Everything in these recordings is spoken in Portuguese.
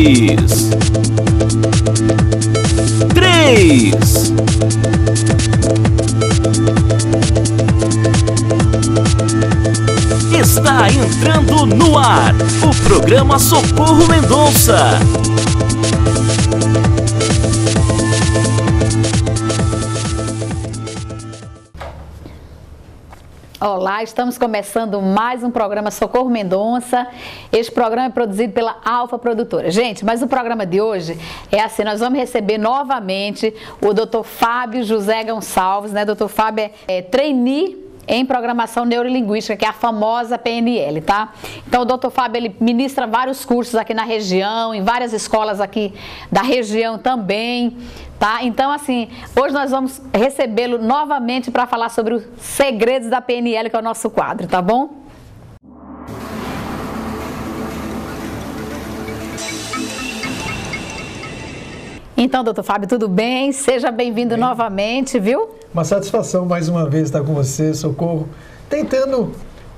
2, 3. Está entrando no ar o programa Socorro Mendonça. Olá, estamos começando mais um programa Socorro Mendonça. Este programa é produzido pela Alfa Produtora. Gente, mas o programa de hoje é assim, nós vamos receber novamente o Dr. Fábio José Gonçalves, né? Dr. Fábio é trainee em Programação Neurolinguística, que é a famosa PNL, tá? Então o Dr. Fábio, ele ministra vários cursos aqui na região, em várias escolas aqui da região também, tá? Então, assim, hoje nós vamos recebê-lo novamente para falar sobre os segredos da PNL, que é o nosso quadro, tá bom? Então, doutor Fábio, tudo bem? Seja bem-vindo novamente, viu? Uma satisfação mais uma vez estar com você, Socorro, tentando,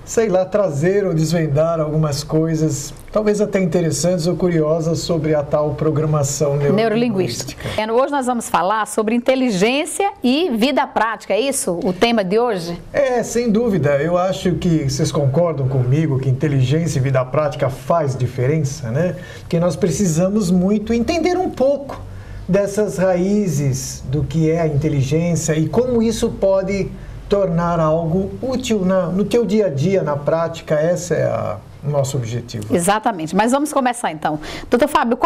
sei lá, trazer ou desvendar algumas coisas, talvez até interessantes ou curiosas sobre a tal programação neurolinguística. Hoje nós vamos falar sobre inteligência e vida prática, é isso o tema de hoje? É, sem dúvida. Eu acho que vocês concordam comigo que inteligência e vida prática faz diferença, né? Porque nós precisamos muito entender um pouco dessas raízes do que é a inteligência e como isso pode tornar algo útil no teu dia a dia, na prática. Esse é o nosso objetivo. Exatamente, mas vamos começar então. Doutor Fábio,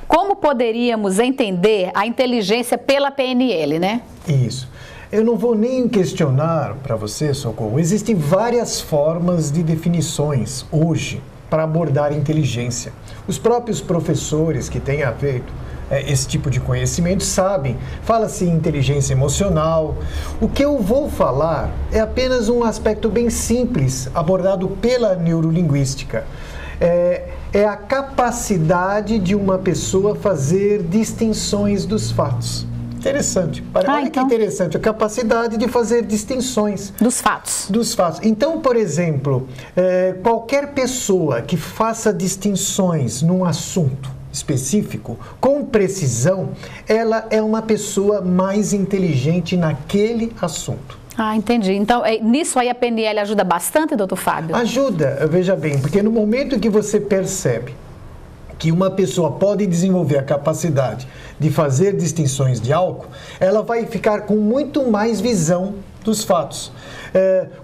como poderíamos entender a inteligência pela PNL, né? Isso. Eu não vou nem questionar para você, Socorro. Existem várias formas de definições hoje para abordar inteligência. Os próprios professores que têm feito esse tipo de conhecimento sabem, fala-se em inteligência emocional. O que eu vou falar é apenas um aspecto bem simples, abordado pela neurolinguística. É a capacidade de uma pessoa fazer distinções dos fatos. Interessante. Olha então, que interessante, a capacidade de fazer distinções dos fatos. Dos fatos. Então, por exemplo, qualquer pessoa que faça distinções num assunto específico, com precisão, ela é uma pessoa mais inteligente naquele assunto. Ah, entendi. Então, nisso aí a PNL ajuda bastante, doutor Fábio? Ajuda, veja bem, porque no momento que você percebe que uma pessoa pode desenvolver a capacidade de fazer distinções de algo, ela vai ficar com muito mais visão dos fatos.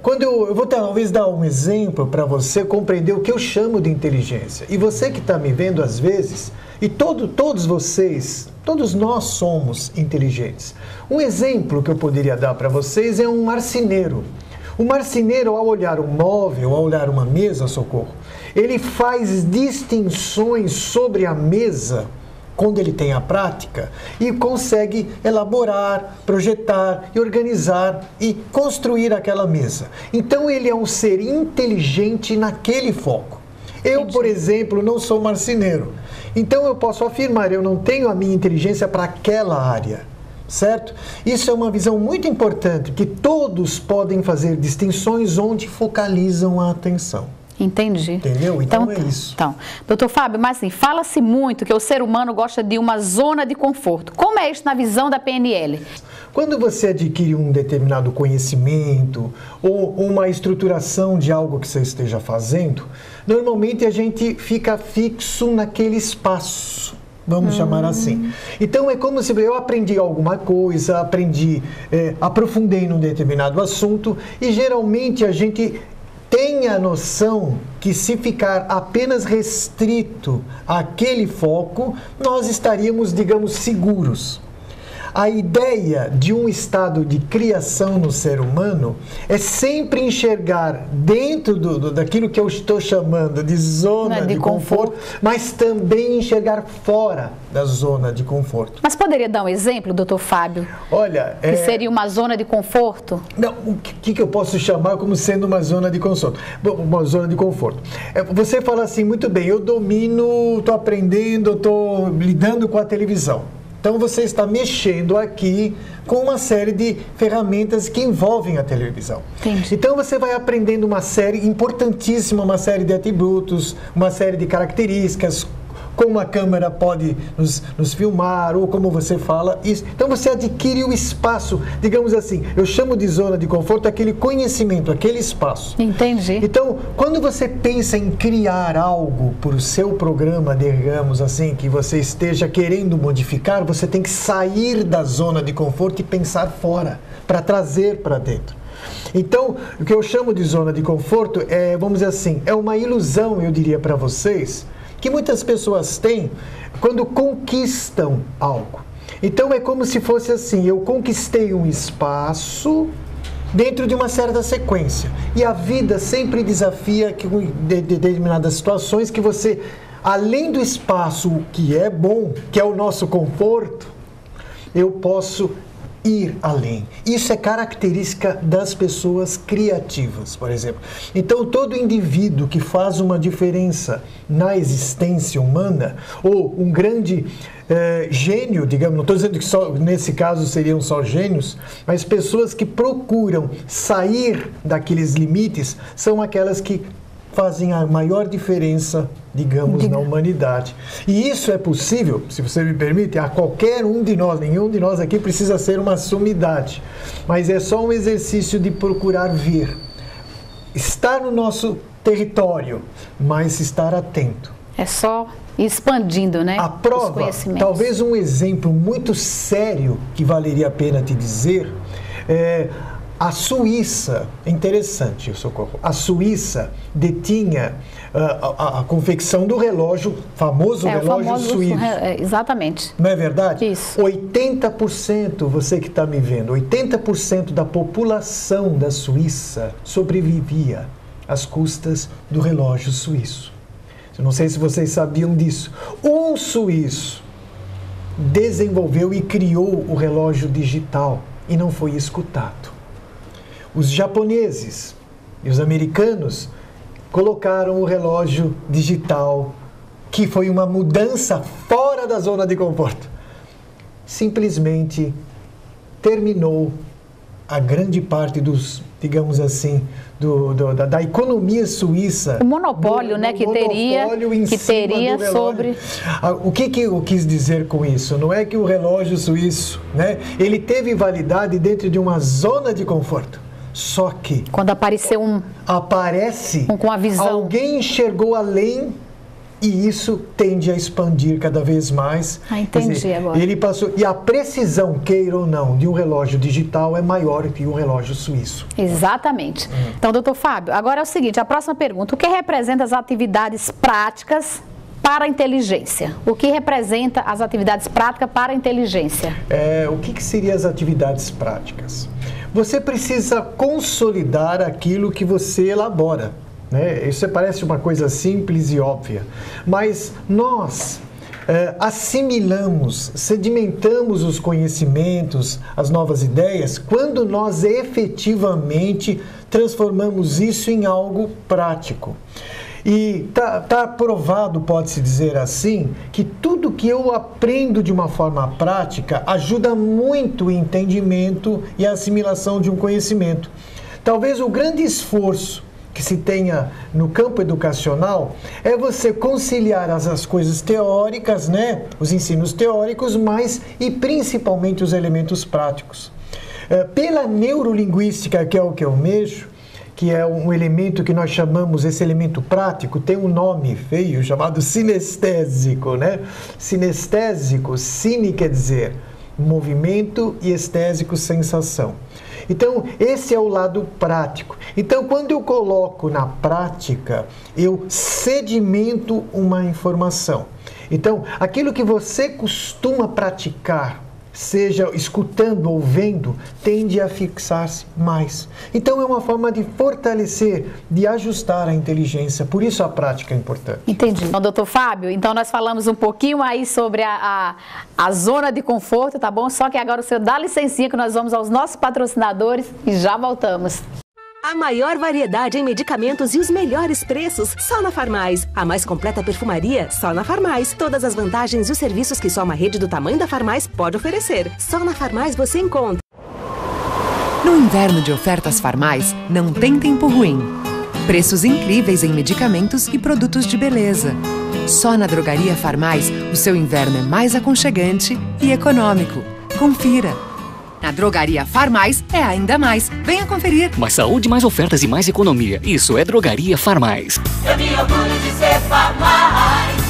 Quando eu vou talvez dar um exemplo para você compreender o que eu chamo de inteligência. E você que está me vendo às vezes, e todos vocês, todos nós somos inteligentes. Um exemplo que eu poderia dar para vocês é um marceneiro. O marceneiro, ao olhar um móvel, ao olhar uma mesa, Socorro, ele faz distinções sobre a mesa quando ele tem a prática e consegue elaborar, projetar e organizar e construir aquela mesa. Então ele é um ser inteligente naquele foco. Eu, por exemplo, não sou marceneiro. Então eu posso afirmar, eu não tenho a minha inteligência para aquela área. Certo? Isso é uma visão muito importante, que todos podem fazer distinções onde focalizam a atenção. Entendi. Entendeu? Então é isso. Então, doutor Fábio, mas assim, fala-se muito que o ser humano gosta de uma zona de conforto. Como é isso na visão da PNL? Quando você adquire um determinado conhecimento ou uma estruturação de algo que você esteja fazendo, normalmente a gente fica fixo naquele espaço. Vamos chamar assim. Então é como se eu aprendi alguma coisa, aprofundei num determinado assunto e geralmente a gente tem a noção que se ficar apenas restrito àquele foco, nós estaríamos, digamos, seguros. A ideia de um estado de criação no ser humano é sempre enxergar dentro daquilo que eu estou chamando de zona de conforto, mas também enxergar fora da zona de conforto. Mas poderia dar um exemplo, doutor Fábio? Olha, que seria uma zona de conforto? Não, o que eu posso chamar como sendo uma zona de conforto? Uma zona de conforto. Você fala assim, muito bem, eu domino, estou aprendendo, estou lidando com a televisão. Então você está mexendo aqui com uma série de ferramentas que envolvem a televisão. Entendi. Então você vai aprendendo uma série importantíssima, uma série de atributos, uma série de características, como a câmera pode nos filmar, ou como você fala isso. Então você adquire o espaço, digamos assim, eu chamo de zona de conforto aquele conhecimento, aquele espaço. Entendi. Então, quando você pensa em criar algo para o seu programa, digamos assim, que você esteja querendo modificar, você tem que sair da zona de conforto e pensar fora, para trazer para dentro. Então, o que eu chamo de zona de conforto é, vamos dizer assim, é uma ilusão, eu diria para vocês, que muitas pessoas têm quando conquistam algo. Então, é como se fosse assim, eu conquistei um espaço dentro de uma certa sequência. E a vida sempre desafia que, de determinadas situações que você, além do espaço que é bom, que é o nosso conforto, eu posso ir além. Isso é característica das pessoas criativas, por exemplo. Então, todo indivíduo que faz uma diferença na existência humana, ou um grande gênio, digamos, não estou dizendo que só, nesse caso seriam só gênios, mas pessoas que procuram sair daqueles limites, são aquelas que fazem a maior diferença, digamos, na humanidade. E isso é possível, se você me permite, a qualquer um de nós. Nenhum de nós aqui precisa ser uma sumidade, mas é só um exercício de procurar ver. Estar no nosso território, mas estar atento. É só expandindo, né? A prova, talvez um exemplo muito sério que valeria a pena te dizer, a Suíça, interessante, Socorro, a Suíça detinha a confecção do relógio, famoso relógio suíço. Exatamente. Não é verdade? Isso. 80%, você que está me vendo, 80% da população da Suíça sobrevivia às custas do relógio suíço. Eu não sei se vocês sabiam disso. Um suíço desenvolveu e criou o relógio digital e não foi escutado. Os japoneses e os americanos colocaram o relógio digital, que foi uma mudança fora da zona de conforto. Simplesmente terminou a grande parte dos, digamos assim, da economia suíça. O monopólio, né, que teria sobre... O que eu quis dizer com isso? Não é que o relógio suíço, né, ele teve validade dentro de uma zona de conforto. Só que... Quando apareceu com a visão. Alguém enxergou além e isso tende a expandir cada vez mais. Entendi. Quer dizer, agora. Ele passou, e a precisão, queira ou não, de um relógio digital é maior que um relógio suíço. Exatamente. Então, doutor Fábio, agora é o seguinte, a próxima pergunta. O que representa as atividades práticas para a inteligência? O que representa as atividades práticas para a inteligência? O que seriam as atividades práticas? Você precisa consolidar aquilo que você elabora, né? Isso parece uma coisa simples e óbvia, mas nós assimilamos, sedimentamos os conhecimentos, as novas ideias, quando nós efetivamente transformamos isso em algo prático. E tá provado, pode-se dizer assim, que tudo que eu aprendo de uma forma prática ajuda muito o entendimento e a assimilação de um conhecimento. Talvez o grande esforço que se tenha no campo educacional é você conciliar as coisas teóricas, né, os ensinos teóricos, e principalmente os elementos práticos. Pela neurolinguística, que é o que eu mexo, que é um elemento que nós chamamos, esse elemento prático, tem um nome feio chamado sinestésico, né? Sinestésico, cine quer dizer movimento e estésico, sensação. Então, esse é o lado prático. Então, quando eu coloco na prática, eu sedimento uma informação. Então, aquilo que você costuma praticar, seja escutando ou vendo, tende a fixar-se mais. Então, é uma forma de fortalecer, de ajustar a inteligência. Por isso, a prática é importante. Entendi. Então, doutor Fábio, então nós falamos um pouquinho aí sobre a zona de conforto, tá bom? Só que agora o senhor dá licencinha que nós vamos aos nossos patrocinadores e já voltamos. A maior variedade em medicamentos e os melhores preços só na Farmais. A mais completa perfumaria só na Farmais. Todas as vantagens e os serviços que só uma rede do tamanho da Farmais pode oferecer. Só na Farmais você encontra. No inverno de ofertas Farmais, não tem tempo ruim. Preços incríveis em medicamentos e produtos de beleza. Só na Drogaria Farmais, o seu inverno é mais aconchegante e econômico. Confira! Na Drogaria Farmais é ainda mais. Venha conferir. Mais saúde, mais ofertas e mais economia. Isso é Drogaria Farmais. Eu me orgulho de ser Farmais.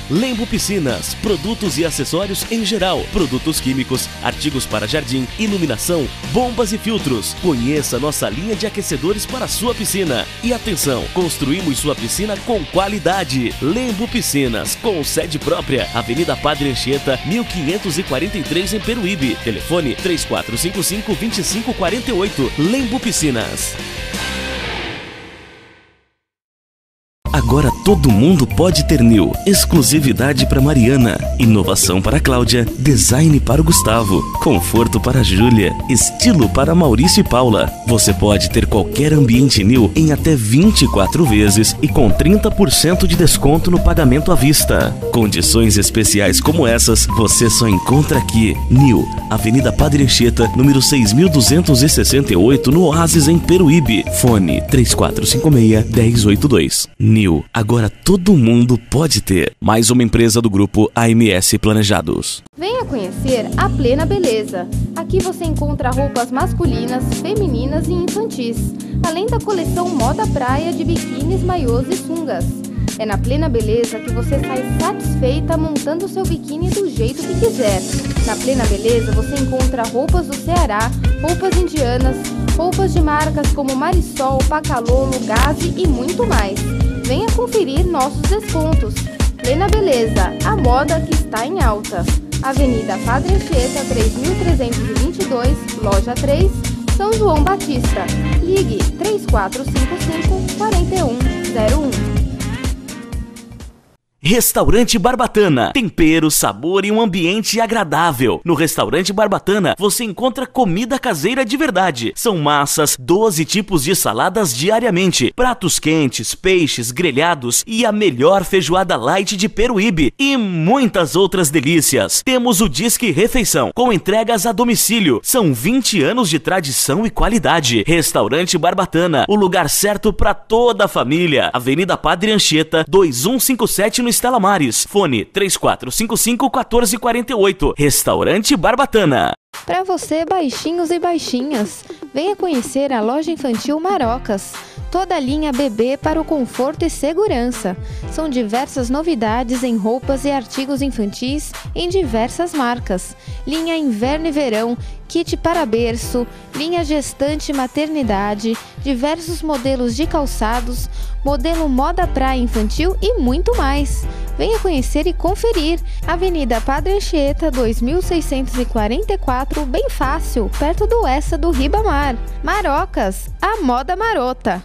Lembo Piscinas, produtos e acessórios em geral, produtos químicos, artigos para jardim, iluminação, bombas e filtros. Conheça nossa linha de aquecedores para a sua piscina. E atenção, construímos sua piscina com qualidade. Lembo Piscinas, com sede própria, Avenida Padre Anchieta, 1543 em Peruíbe. Telefone 3455-2548. Lembo Piscinas. Agora todo mundo pode ter New. Exclusividade para Mariana, inovação para Cláudia, design para o Gustavo, conforto para Júlia, estilo para Maurício e Paula. Você pode ter qualquer ambiente New em até 24 vezes e com 30% de desconto no pagamento à vista. Condições especiais como essas você só encontra aqui. New, Avenida Padre Anchieta, número 6268, no Oásis, em Peruíbe. Fone 3456-1082. New. Agora todo mundo pode ter. Mais uma empresa do grupo AMS Planejados. Venha conhecer a Plena Beleza. Aqui você encontra roupas masculinas, femininas e infantis, além da coleção moda praia de biquínis, maiôs e sungas. É na Plena Beleza que você sai satisfeita montando seu biquíni do jeito que quiser. Na Plena Beleza você encontra roupas do Ceará, roupas indianas, roupas de marcas como Marisol, Pacalolo, Gazi e muito mais. Venha conferir nossos descontos. Plena Beleza, a moda que está em alta. Avenida Padre Anchieta, 3322, Loja 3, São João Batista. Ligue 3455-4101. Restaurante Barbatana. Tempero, sabor e um ambiente agradável. No Restaurante Barbatana, você encontra comida caseira de verdade. São massas, 12 tipos de saladas diariamente, pratos quentes, peixes, grelhados e a melhor feijoada light de Peruíbe e muitas outras delícias. Temos o Disque Refeição, com entregas a domicílio. São 20 anos de tradição e qualidade. Restaurante Barbatana, o lugar certo para toda a família. Avenida Padre Anchieta, 2157 no Estela Maris. Fone 3455-1448. Restaurante Barbatana. Para você, baixinhos e baixinhas, venha conhecer a loja infantil Marocas. Toda a linha bebê para o conforto e segurança. São diversas novidades em roupas e artigos infantis em diversas marcas. Linha inverno e verão, kit para berço, linha gestante e maternidade, diversos modelos de calçados, modelo moda praia infantil e muito mais. Venha conhecer e conferir. Avenida Padre Anchieta, 2644, bem fácil, perto do Essa do Ribamar. Marocas, a moda marota.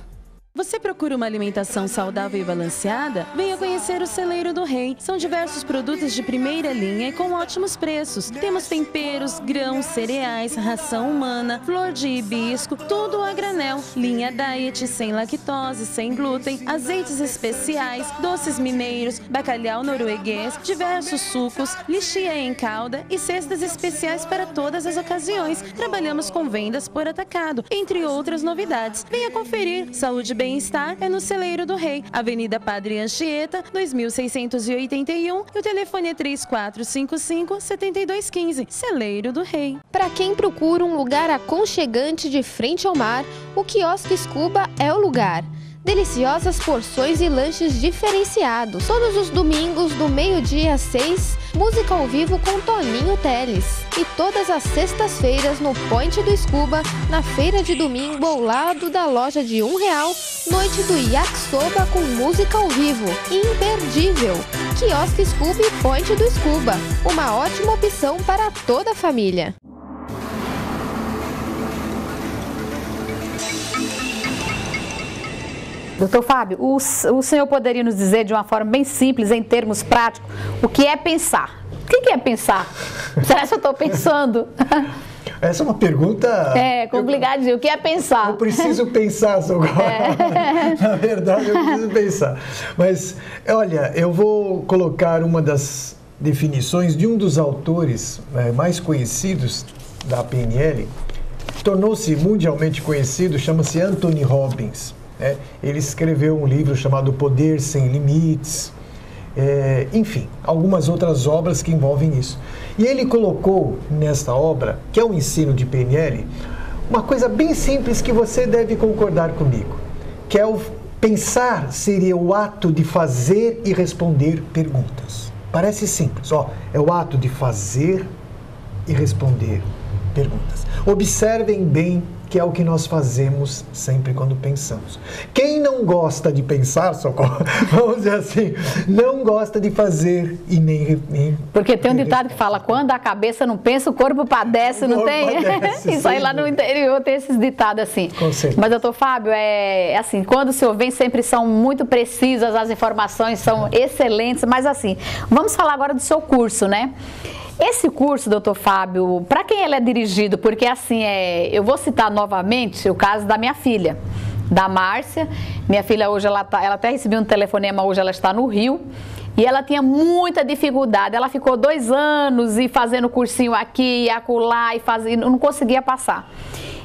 Você procura uma alimentação saudável e balanceada? Venha conhecer o Celeiro do Rei. São diversos produtos de primeira linha e com ótimos preços. Temos temperos, grãos, cereais, ração humana, flor de hibisco, tudo a granel. Linha diet, sem lactose, sem glúten, azeites especiais, doces mineiros, bacalhau norueguês, diversos sucos, lixia em calda e cestas especiais para todas as ocasiões. Trabalhamos com vendas por atacado, entre outras novidades. Venha conferir. Saúde e bem-estar é no Celeiro do Rei, Avenida Padre Anchieta, 2681, e o telefone é 3455-7215. Celeiro do Rei. Para quem procura um lugar aconchegante de frente ao mar, o Quiosque Scuba é o lugar. Deliciosas porções e lanches diferenciados. Todos os domingos, do meio-dia às 6, música ao vivo com Toninho Teles. E todas as sextas-feiras no Point do Scuba, na feira de domingo ao lado da loja de R$1, noite do Yakisoba com música ao vivo. Imperdível! Quiosque Scuba e Point do Scuba. Uma ótima opção para toda a família. Doutor Fábio, o senhor poderia nos dizer de uma forma bem simples, em termos práticos, o que é pensar? O que é pensar? Será que eu estou pensando? Essa é uma pergunta... É, complicadinho. O que é pensar? Eu preciso pensar, Socorro. Na verdade, eu preciso pensar. Mas, olha, eu vou colocar uma das definições de um dos autores mais conhecidos da PNL, tornou-se mundialmente conhecido, chama-se Anthony Robbins. né? Ele escreveu um livro chamado Poder Sem Limites, enfim, algumas outras obras que envolvem isso. E ele colocou nesta obra, que é o ensino de PNL, uma coisa bem simples que você deve concordar comigo, que é o pensar seria o ato de fazer e responder perguntas. Parece simples, é o ato de fazer e responder perguntas. Observem bem que é o que nós fazemos sempre quando pensamos. Quem não gosta de pensar, Socorro, vamos dizer assim, não gosta de fazer e nem porque tem um ditado que fala, quando a cabeça não pensa, o corpo padece, não tem? Padece, isso aí lá no interior tem esses ditados assim. Com certeza. Mas, doutor Fábio, assim, quando o senhor vem, sempre são muito precisas, as informações são excelentes, mas assim, vamos falar agora do seu curso, né? Esse curso, doutor Fábio, para quem ele é dirigido? Porque assim, eu vou citar novamente o caso da minha filha, da Márcia. Minha filha hoje, ela até recebeu um telefonema, hoje ela está no Rio. E ela tinha muita dificuldade, ela ficou 2 anos e fazendo cursinho aqui e acolá e não conseguia passar.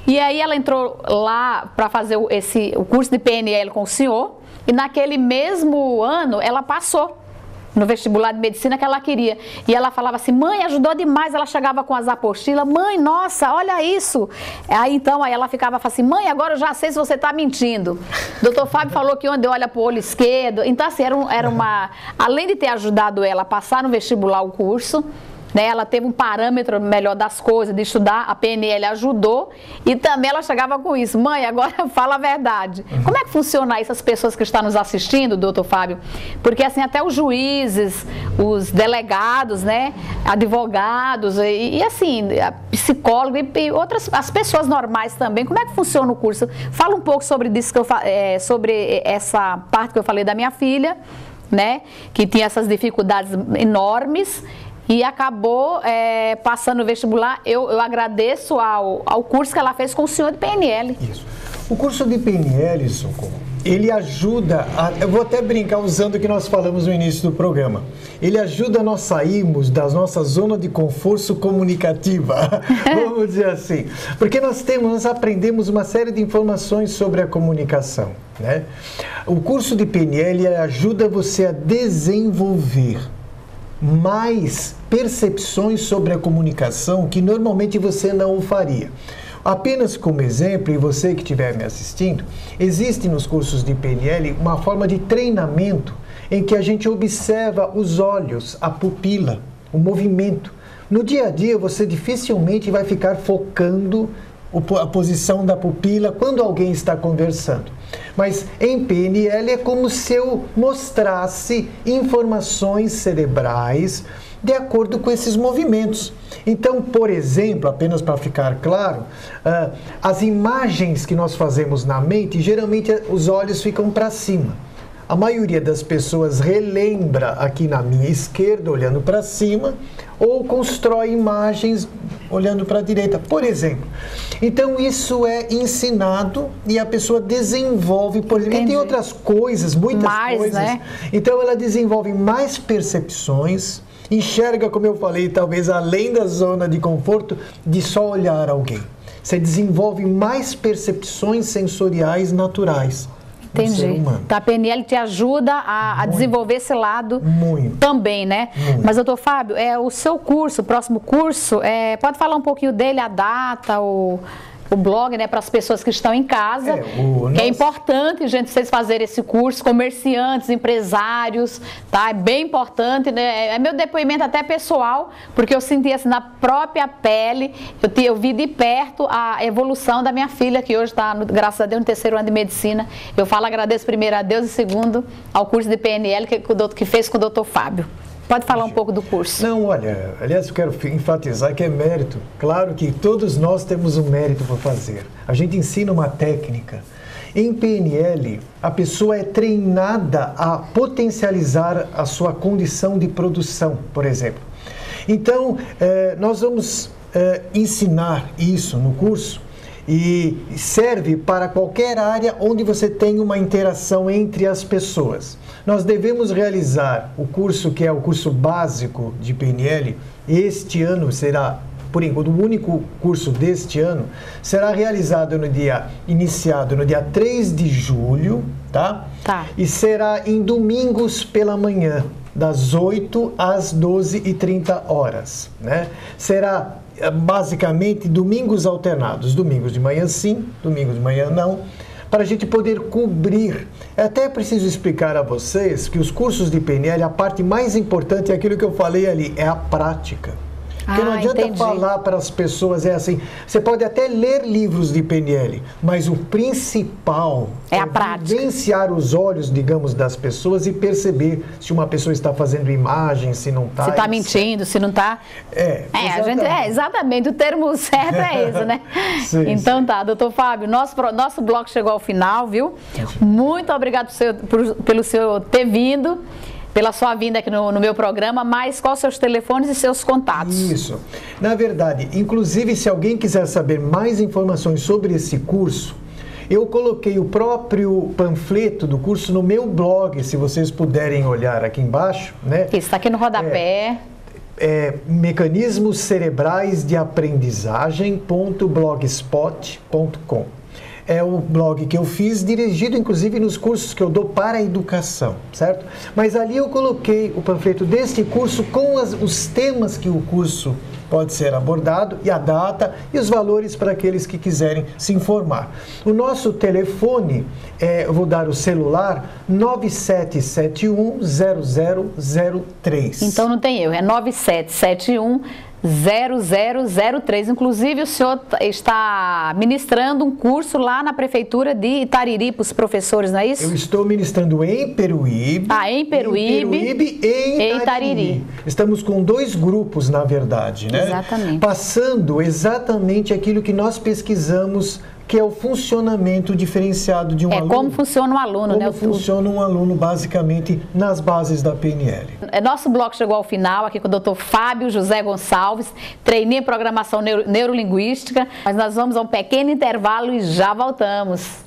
E aí ela entrou lá para fazer o curso de PNL com o senhor e naquele mesmo ano ela passou no vestibular de medicina que ela queria. E ela falava assim, mãe, ajudou demais. Ela chegava com as apostilas, mãe, nossa, olha isso. Aí ela ficava assim, mãe, agora eu já sei se você está mentindo. Doutor Fábio falou que onde olha para o olho esquerdo. Então assim, era uma... Além de ter ajudado ela a passar no vestibular o curso, né, ela teve um parâmetro melhor das coisas, de estudar, a PNL ajudou e também ela chegava com isso, mãe, agora fala a verdade. Como é que funciona isso, as pessoas que estão nos assistindo, doutor Fábio? Porque assim, até os juízes, os delegados, né, advogados e assim, psicólogos e outras, as pessoas normais também, como é que funciona o curso? Fala um pouco sobre isso sobre essa parte que eu falei da minha filha, né, que tinha essas dificuldades enormes, e acabou passando no vestibular. Eu agradeço ao curso que ela fez com o senhor de PNL. Isso. O curso de PNL, Socorro, ele ajuda, eu vou até brincar usando o que nós falamos no início do programa, ele ajuda nós sairmos da nossa zona de conforto comunicativa, vamos dizer assim, porque nós aprendemos uma série de informações sobre a comunicação, né? O curso de PNL ajuda você a desenvolver mais percepções sobre a comunicação que normalmente você não o faria. Apenas como exemplo, e você que estiver me assistindo, existe nos cursos de PNL uma forma de treinamento em que a gente observa os olhos, a pupila, o movimento. No dia a dia, você dificilmente vai ficar focando a posição da pupila quando alguém está conversando. Mas em PNL é como se eu mostrasse informações cerebrais de acordo com esses movimentos. Então, por exemplo, apenas para ficar claro, as imagens que nós fazemos na mente, geralmente os olhos ficam para cima. A maioria das pessoas relembra aqui na minha esquerda, olhando para cima, ou constrói imagens olhando para a direita, por exemplo. Então, isso é ensinado e a pessoa desenvolve, por exemplo, e tem outras coisas, muitas coisas. Né? Então, ela desenvolve mais percepções, enxerga, como eu falei, talvez além da zona de conforto, de só olhar alguém. Você desenvolve mais percepções sensoriais naturais. Entendi. Então, a PNL te ajuda a desenvolver esse lado também, né? Mas, doutor Fábio, o seu curso, o próximo curso, pode falar um pouquinho dele, a data, o blog, né, para as pessoas que estão em casa, é importante, gente, vocês fazerem esse curso, comerciantes, empresários, tá? É bem importante, né? É meu depoimento até pessoal, porque eu senti assim na própria pele, eu vi de perto a evolução da minha filha, que hoje está, graças a Deus, no 3º ano de medicina. Eu agradeço primeiro a Deus e segundo ao curso de PNL que fez com o doutor Fábio. Pode falar um pouco do curso. Não, olha, aliás, eu quero enfatizar que é mérito. Claro que todos nós temos um mérito para fazer. A gente ensina uma técnica. Em PNL, a pessoa é treinada a potencializar a sua condição de produção, por exemplo. Então, nós vamos ensinar isso no curso e serve para qualquer área onde você tem uma interação entre as pessoas. Nós devemos realizar o curso que é o curso básico de PNL. Este ano será por enquanto, o único curso deste ano, será iniciado no dia 3 de julho, tá? E será em domingos pela manhã, das 8 às 12h30, né? Será basicamente domingos alternados, domingos de manhã sim, domingos de manhã não, para a gente poder cobrir. Até preciso explicar a vocês que os cursos de PNL, a parte mais importante é aquilo que eu falei ali, é a prática. Porque não adianta falar para as pessoas, assim, você pode até ler livros de PNL, mas o principal é a prática. Vivenciar os olhos, digamos, das pessoas e perceber se uma pessoa está fazendo imagem, se não está. Se está mentindo, se não está. Exatamente, o termo certo é esse, né? Sim, então tá, doutor Fábio, nosso bloco chegou ao final, viu? Muito obrigado pelo senhor ter vindo. Pela sua vinda aqui no meu programa, mas quais seus telefones e seus contatos? Isso. Na verdade, inclusive, se alguém quiser saber mais informações sobre esse curso, eu coloquei o próprio panfleto do curso no meu blog, se vocês puderem olhar aqui embaixo, né? Isso, está aqui no rodapé. Mecanismos Cerebrais de Aprendizagem.blogspot.com. É o blog que eu fiz, dirigido inclusive nos cursos que eu dou para a educação, certo? Mas ali eu coloquei o panfleto deste curso com os temas que o curso pode ser abordado, e a data e os valores para aqueles que quiserem se informar. O nosso telefone, eu vou dar o celular, 9771-0003. Então não tem erro, é 9771-0003. Inclusive, o senhor está ministrando um curso lá na Prefeitura de Itariri para os professores, não é isso? Eu estou ministrando em Peruíbe. Em Peruíbe e em Itariri. Estamos com 2 grupos, na verdade, né? Exatamente. Passando exatamente aquilo que nós pesquisamos, que é o funcionamento diferenciado de um aluno. Como funciona um aluno, né? Como funciona um aluno, basicamente, nas bases da PNL. Nosso bloco chegou ao final, aqui com o doutor Fábio José Gonçalves, trainee em programação neurolinguística, mas nós vamos a um pequeno intervalo e já voltamos.